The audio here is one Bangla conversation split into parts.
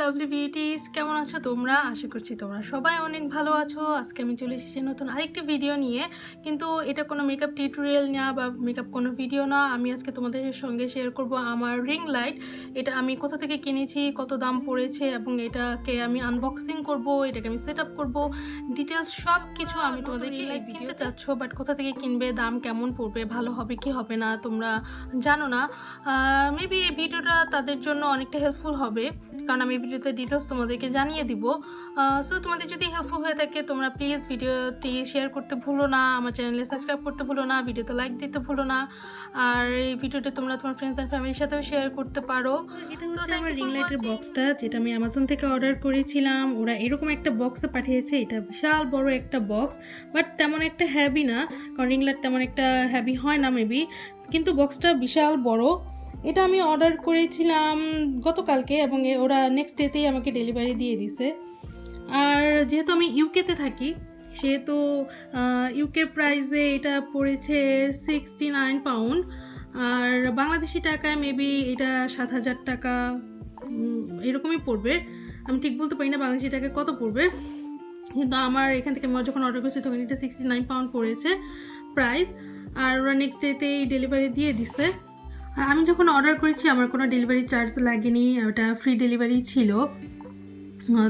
লাভলি বিউটিস, কেমন আছো তোমরা? আশা করছি তোমরা সবাই অনেক ভালো আছো। আজকে আমি চলে এসেছি নতুন আরেকটি ভিডিও নিয়ে, কিন্তু এটা কোনো মেকআপ টিউটোরিয়াল না বা মেকআপ কোনো ভিডিও না। আমি আজকে তোমাদের সঙ্গে শেয়ার করব আমার রিং লাইট। এটা আমি কোথা থেকে কিনেছি, কত দাম পড়েছে, এবং এটাকে আমি আনবক্সিং করব, এটাকে আমি সেট আপ করবো, ডিটেলস সব কিছু আমি তোমাদেরকে এই ভিডিওতে চাচ্ছ। বাট কোথা থেকে কিনবে, দাম কেমন পড়বে, ভালো হবে কি হবে না তোমরা জানো না। মেবি এই ভিডিওটা তাদের জন্য অনেকটা হেল্পফুল হবে, কারণ আমি ভিডিওতে ডিটেলস তোমাদেরকে জানিয়ে দিব। সো তোমাদের যদি হেল্পফুল হয়ে থাকে তোমরা প্লিজ ভিডিওটি শেয়ার করতে ভুলো না, আমার চ্যানেলে সাবস্ক্রাইব করতে ভুলো না, ভিডিওতে লাইক দিতে ভুলো না, আর এই ভিডিওটা তোমরা তোমার ফ্রেন্ডস অ্যান্ড ফ্যামিলির সাথেও শেয়ার করতে পারো। এটা হচ্ছে আমার রিং লাইটের বক্সটা, যেটা আমি অ্যামাজন থেকে অর্ডার করেছিলাম। ওরা এরকম একটা বক্সে পাঠিয়েছে, এটা বিশাল বড় একটা বক্স, বাট তেমন একটা হ্যাভি না, কারণ রিং লাইট তেমন একটা হ্যাভি হয় না মেবি, কিন্তু বক্সটা বিশাল বড়। এটা আমি অর্ডার করেছিলাম গতকালকে, এবং ওরা নেক্সট ডেতেই আমাকে ডেলিভারি দিয়ে দিছে। আর যেহেতু আমি ইউকেতে থাকি, সেহেতু ইউকে প্রাইসে এটা পড়েছে 69 পাউন্ড, আর বাংলাদেশি টাকায় মেবি এটা 7,000 টাকা এরকমই পড়বে। আমি ঠিক বলতে পারি না বাংলাদেশি টাকায় কত পড়বে, কিন্তু আমার এখান থেকে যখন অর্ডার করেছি তখন এটা 69 পাউন্ড পড়েছে প্রাইস, আর ওরা নেক্সট ডেতেই ডেলিভারি দিয়ে দিছে। আর আমি যখন অর্ডার করেছি আমার কোনো ডেলিভারি চার্জ লাগেনি, ওটা ফ্রি ডেলিভারি ছিল।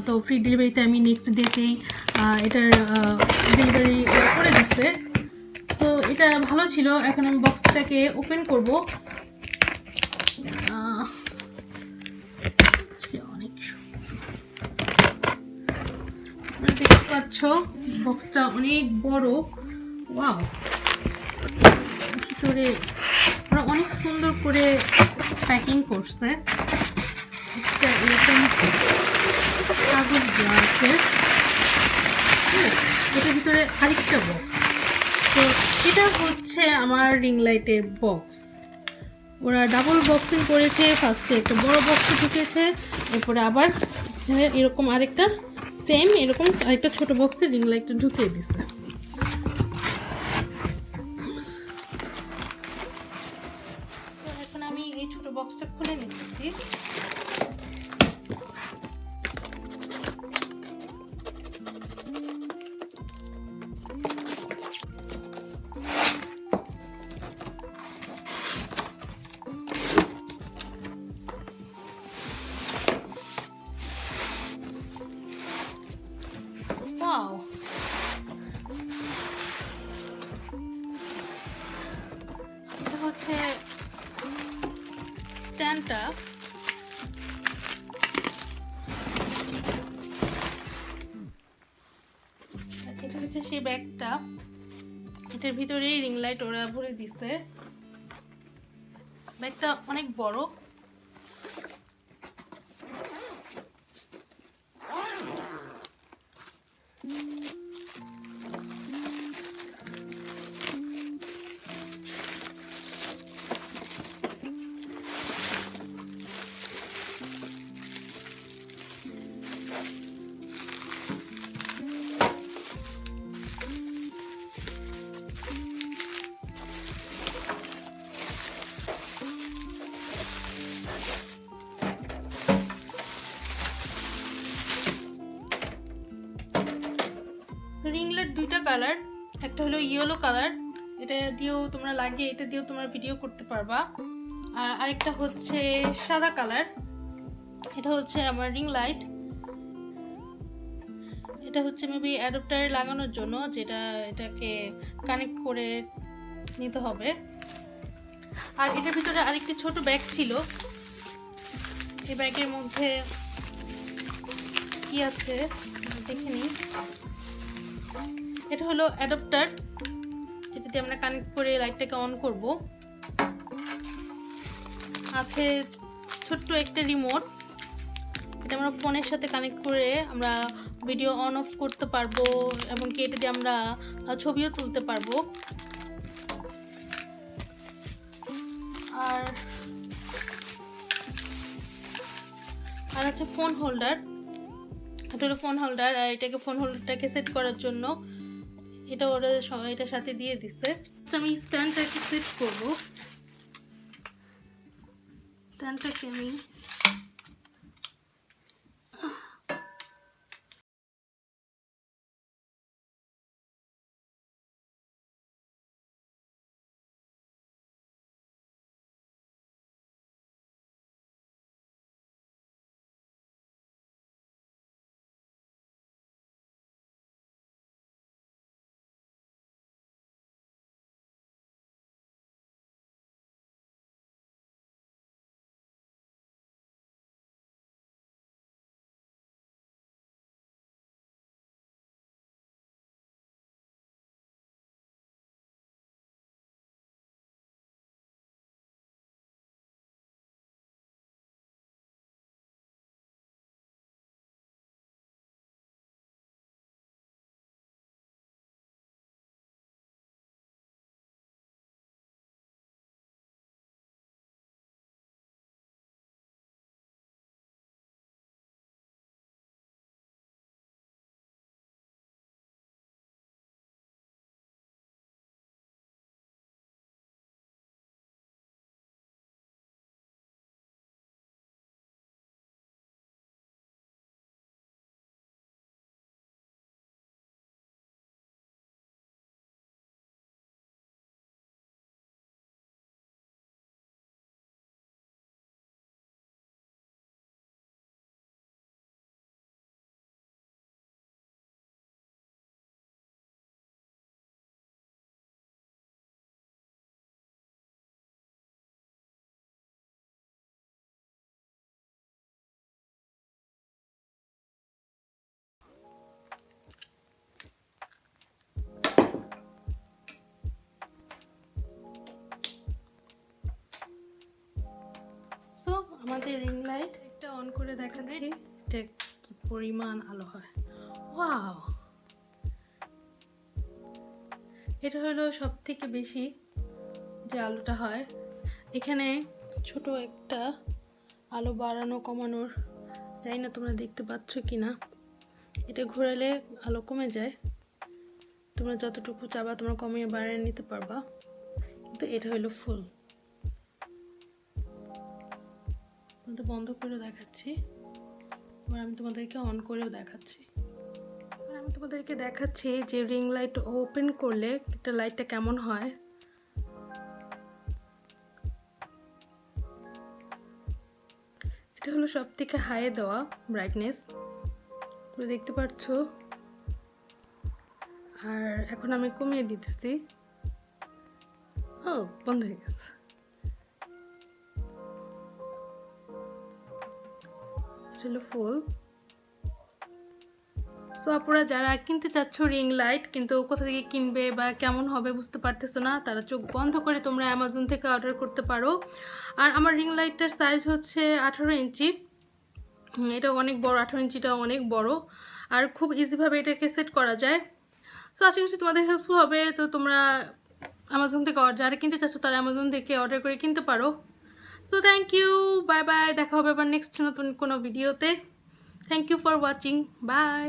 তো ফ্রি ডেলিভারিতে আমি নেক্সট ডেতেই এটার ডেলিভারি করে দিচ্ছে। তো এটা ভালো ছিল। এখন আমি বক্সটাকে ওপেন করব। অনেক দেখতে পাচ্ছ বক্সটা অনেক বড়। ওয়াও, ভিতরে ওরা অনেক সুন্দর করে প্যাকিং করছে। এরকম কাগজ দেওয়া আছে, এটার ভিতরে আরেকটা বক্স। তো এটা হচ্ছে আমার রিং লাইটের বক্স। ওরা ডাবল বক্সিং করেছে, ফার্স্টে একটা বড় বক্স ঢুকেছে, এরপরে আবার এরকম আরেকটা সেম এরকম আরেকটা ছোট বক্সে রিং লাইটটা ঢুকিয়ে দিছে। আমি এই ছোট বক্সটা খুলে নিচ্ছি। ওয়াও, এটা হচ্ছে স্ট্যান্ডটা। এটা হচ্ছে সেই ব্যাগটা, এটার ভিতরেই রিং লাইট ওরা ভরে দিচ্ছে। ব্যাগটা অনেক বড়। রিং লাইট দুইটা কালার, একটা হলো ইয়েলো কালার, এটা দিয়েও তোমরা লাগিয়ে এটা দিয়েও তোমরা ভিডিও করতে পারবা, আর আরেকটা হচ্ছে সাদা কালার। এটা হচ্ছে আমার রিং লাইট। এটা হচ্ছে মেবি অ্যাডাপ্টারে লাগানোর জন্য, যেটা এটাকে কানেক্ট করে নিতে হবে। আর এটার ভিতরে আরেকটি ছোট ব্যাগ ছিল, এই ব্যাগের মধ্যে কি আছে দেখে নিই। এটা হলো অ্যাডাপ্টার, যেটাতে আমরা কানেক্ট করে লাইটটাকে অন করব। আছে ছোট্ট একটা রিমোট, এটা আমরা ফোনের সাথে কানেক্ট করে আমরা ভিডিও অন অফ করতে পারবো, এবং এটা দিয়ে আমরা ছবিও তুলতে পারবো। আর আছে ফোন হোল্ডার। এটা হলো ফোন হোল্ডার, আর এটাকে ফোন হোল্ডারটাকে সেট করার জন্য এটা ওরা এটার সাথে দিয়ে দিচ্ছে। আমি স্ট্যান্ডটাকে সেট করবো। স্ট্যান্ডটাকে আমি আমাদের রিং লাইট একটা অন করে দেখাচ্ছি এটা কি পরিমাণ আলো হয়। ওয়াও, এটা হলো সব থেকে বেশি যে আলোটা হয়। এখানে ছোট একটা আলো বাড়ানো কমানোর, জানি না তোমরা দেখতে পাচ্ছ কি না, এটা ঘোরালে আলো কমে যায়। তোমরা যতটুকু চাবা তোমরা কমিয়ে বাড়িয়ে নিতে পারবা, কিন্তু এটা হলো ফুল। তো বন্ধ করে দেখাচ্ছি, এবার আমি তোমাদেরকে অন করেও দেখাচ্ছি। আমি তোমাদেরকে দেখাচ্ছি যে রিং লাইট ওপেন করলে একটা লাইটটা কেমন হয়। এটা হলো সব থেকে হাই দেওয়া ব্রাইটনেস, দেখতে পাচ্ছ। আর এখন আমি কমিয়ে দিতেছি। ও, বন্ধ হয়ে গেছে। এটা হলো ফুল। সো আপনারা যারা কিনতে চাচ্ছ রিং লাইট, কিন্তু কোথা থেকে কিনবে বা কেমন হবে বুঝতে পারতেছো না, তারা চোখ বন্ধ করে তোমরা অ্যামাজন থেকে অর্ডার করতে পারো। আর আমার রিং লাইটটার সাইজ হচ্ছে 18 ইঞ্চি। এটা অনেক বড়, 18 ইঞ্চিটা অনেক বড়, আর খুব ইজিভাবে এটাকে সেট করা যায়। সো আশা করছি তোমাদের হেল্পফুল হবে। তো তোমরা অ্যামাজন থেকে যারা কিনতে চাচ্ছ তারা অ্যামাজন থেকে অর্ডার করে কিনতে পারো। So thank you, bye bye, দেখা হবে আবার নেক্সট নতুন কোনো ভিডিওতে। Thank you for watching, by.